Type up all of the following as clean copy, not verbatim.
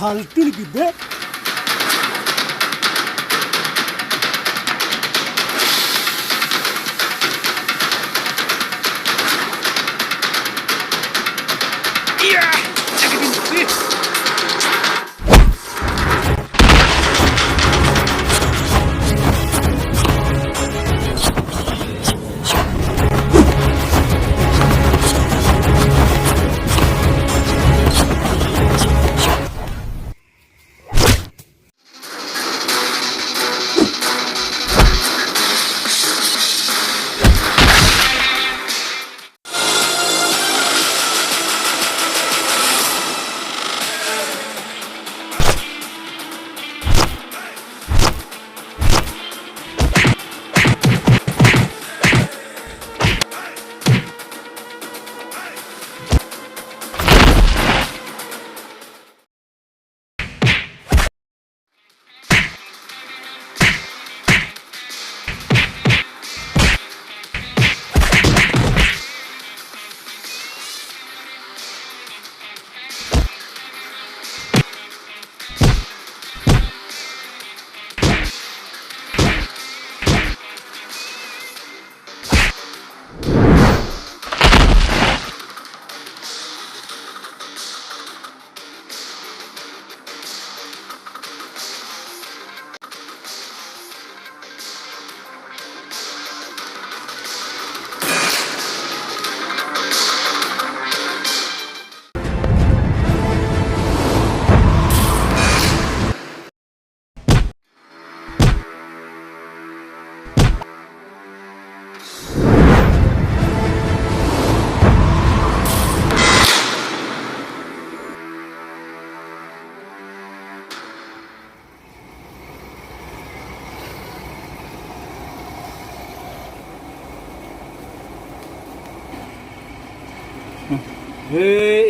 ফালতু নেকি বে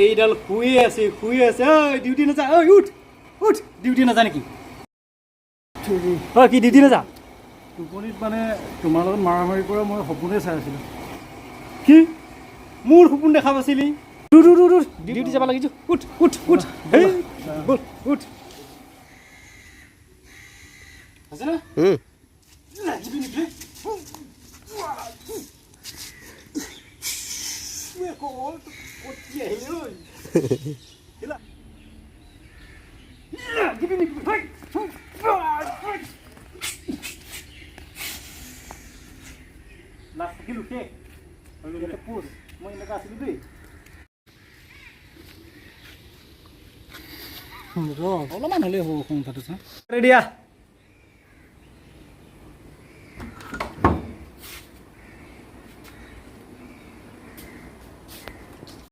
এইডাল শুই আছে ডিউটি নাযা ঐ উঠ উঠ ডিউটি নাযা নেকি কি ডিউটি নাযা টোপনিত মানে তোমাৰ লগত মাৰামাৰি কৰা মই সপোনে চাই আছিলোঁ কি মোৰ সপোন দেখা পাইছিলি ডিউটি যাব লাগিছো উঠ উঠ উঠ হেই বল উঠ আছে না লাগিবি নেকি অলপমান হ'লে হ'ব সংখ্যাটো চা দিয়া